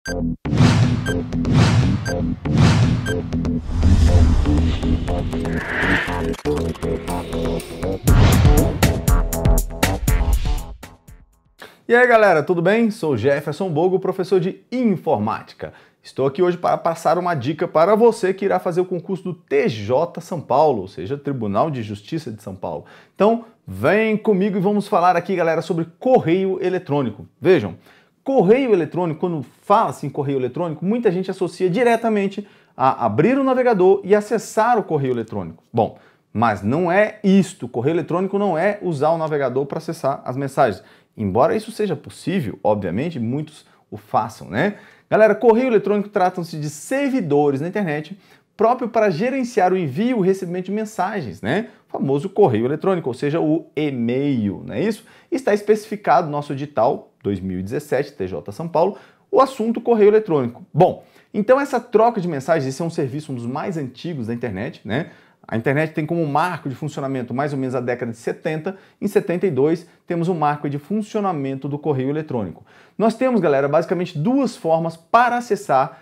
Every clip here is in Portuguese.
E aí galera, tudo bem? Sou Jefferson Bogo, professor de informática. Estou aqui hoje para passar uma dica para você que irá fazer o concurso do TJ São Paulo, ou seja, Tribunal de Justiça de São Paulo. Então, vem comigo e vamos falar aqui, galera, sobre correio eletrônico. Vejam, correio eletrônico, quando fala-se em correio eletrônico, muita gente associa diretamente a abrir o navegador e acessar o correio eletrônico. Bom, mas não é isto. Correio eletrônico não é usar o navegador para acessar as mensagens. Embora isso seja possível, obviamente, muitos o façam, né? Galera, correio eletrônico tratam-se de servidores na internet próprio para gerenciar o envio e o recebimento de mensagens, né? O famoso correio eletrônico, ou seja, o e-mail, não é isso? Está especificado no nosso edital 2017, TJ São Paulo, o assunto correio eletrônico. Bom, então essa troca de mensagens, esse é um serviço um dos mais antigos da internet, né? A internet tem como marco de funcionamento mais ou menos a década de 70. Em 72, temos o marco de funcionamento do correio eletrônico. Nós temos, galera, basicamente duas formas para acessar.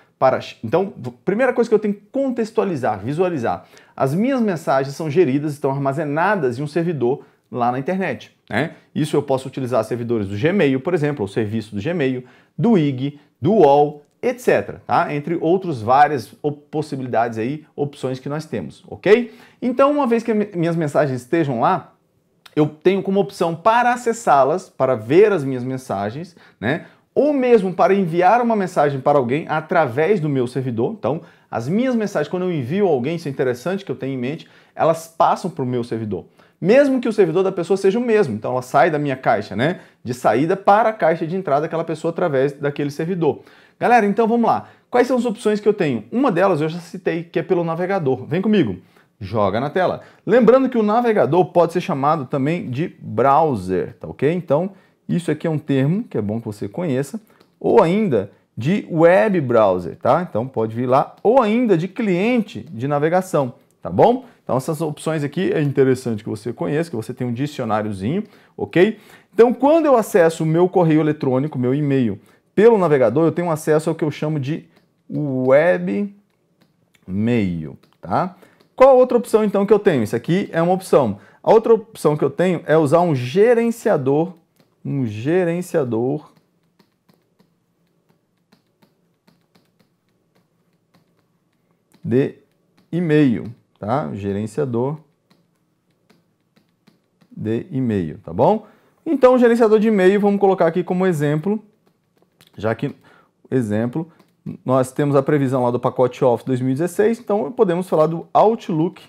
Então, primeira coisa que eu tenho que contextualizar, visualizar. As minhas mensagens são geridas, estão armazenadas em um servidor lá na internet, né? Isso eu posso utilizar servidores do Gmail, por exemplo, o serviço do Gmail, do IG, do UOL, etc, tá? Entre outras várias possibilidades aí, opções que nós temos, ok? Então, uma vez que minhas mensagens estejam lá, eu tenho como opção para acessá-las, para ver as minhas mensagens, né? Ou mesmo para enviar uma mensagem para alguém através do meu servidor. Então, as minhas mensagens, quando eu envio a alguém, isso é interessante que eu tenho em mente, elas passam para o meu servidor. Mesmo que o servidor da pessoa seja o mesmo, então ela sai da minha caixa, né? De saída para a caixa de entrada daquela pessoa através daquele servidor. Galera, então vamos lá. Quais são as opções que eu tenho? Uma delas eu já citei, que é pelo navegador. Vem comigo. Joga na tela. Lembrando que o navegador pode ser chamado também de browser, tá ok? Então, isso aqui é um termo que é bom que você conheça. Ou ainda de web browser, tá? Então, pode vir lá. Ou ainda de cliente de navegação, tá bom? Então, essas opções aqui é interessante que você conheça, que você tenha um dicionáriozinho, ok? Então, quando eu acesso o meu correio eletrônico, meu e-mail, pelo navegador, eu tenho acesso ao que eu chamo de webmail, tá? Qual a outra opção, então, que eu tenho? Isso aqui é uma opção. A outra opção que eu tenho é usar um gerenciador de e-mail, tá? Gerenciador de e-mail, tá bom? Então, o gerenciador de e-mail, vamos colocar aqui como exemplo, já que, exemplo, nós temos a previsão lá do pacote Office 2016, então podemos falar do Outlook,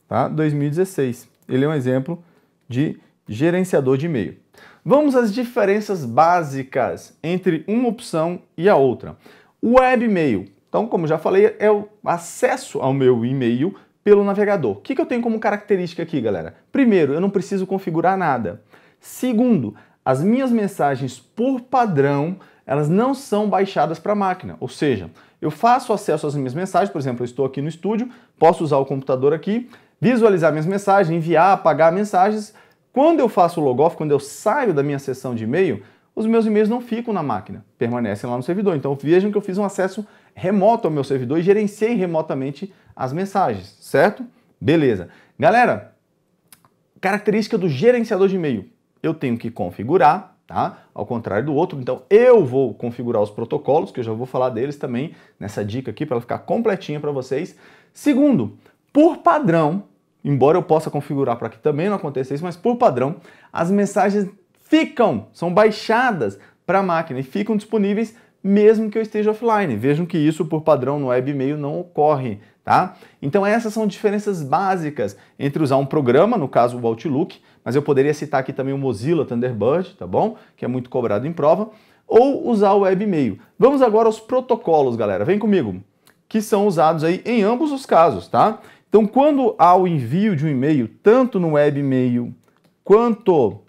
tá? 2016. Ele é um exemplo de gerenciador de e-mail. Vamos às diferenças básicas entre uma opção e a outra. O webmail, então, como já falei, é o acesso ao meu e-mail pelo navegador. O que eu tenho como característica aqui, galera? Primeiro, eu não preciso configurar nada. Segundo, as minhas mensagens, por padrão, elas não são baixadas para a máquina. Ou seja, eu faço acesso às minhas mensagens, por exemplo, eu estou aqui no estúdio, posso usar o computador aqui, visualizar minhas mensagens, enviar, apagar mensagens. Quando eu faço o logoff, quando eu saio da minha sessão de e-mail, os meus e-mails não ficam na máquina, permanecem lá no servidor. Então vejam que eu fiz um acesso remoto ao meu servidor e gerenciei remotamente as mensagens, certo? Beleza. Galera, característica do gerenciador de e-mail. Eu tenho que configurar, tá? Ao contrário do outro, então eu vou configurar os protocolos, que eu já vou falar deles também nessa dica aqui, para ela ficar completinha para vocês. Segundo, por padrão, embora eu possa configurar para que também não aconteça isso, mas por padrão, as mensagens são baixadas para a máquina e ficam disponíveis mesmo que eu esteja offline. Vejam que isso por padrão no webmail não ocorre, tá? Então essas são diferenças básicas entre usar um programa, no caso o Outlook, mas eu poderia citar aqui também o Mozilla Thunderbird, tá bom? Que é muito cobrado em prova, ou usar o webmail. Vamos agora aos protocolos, galera. Vem comigo, que são usados aí em ambos os casos, tá? Então, quando há o envio de um e-mail, tanto no webmail quanto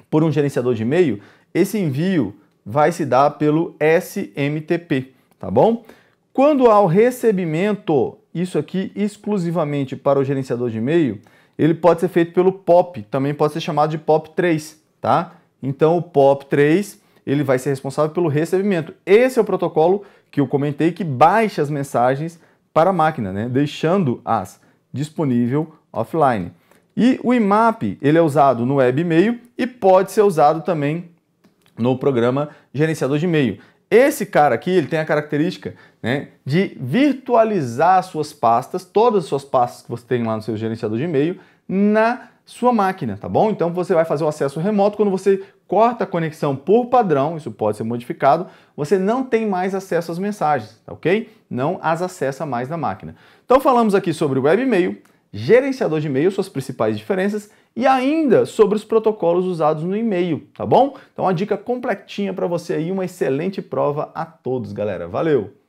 por um gerenciador de e-mail, esse envio vai se dar pelo SMTP, tá bom? Quando há o recebimento, isso aqui exclusivamente para o gerenciador de e-mail, ele pode ser feito pelo POP, também pode ser chamado de POP3, tá? Então o POP3, ele vai ser responsável pelo recebimento. Esse é o protocolo que eu comentei que baixa as mensagens para a máquina, né? Deixando-as disponível offline. E o IMAP, ele é usado no web e-mail e pode ser usado também no programa gerenciador de e-mail. Esse cara aqui, ele tem a característica, né, de virtualizar suas pastas, todas as suas pastas que você tem lá no seu gerenciador de e-mail, na sua máquina, tá bom? Então você vai fazer o acesso remoto. Quando você corta a conexão por padrão, isso pode ser modificado, você não tem mais acesso às mensagens, tá ok? Não as acessa mais na máquina. Então falamos aqui sobre o web e-mail, gerenciador de e-mail, suas principais diferenças e ainda sobre os protocolos usados no e-mail, tá bom? Então uma dica completinha para você aí, uma excelente prova a todos, galera. Valeu!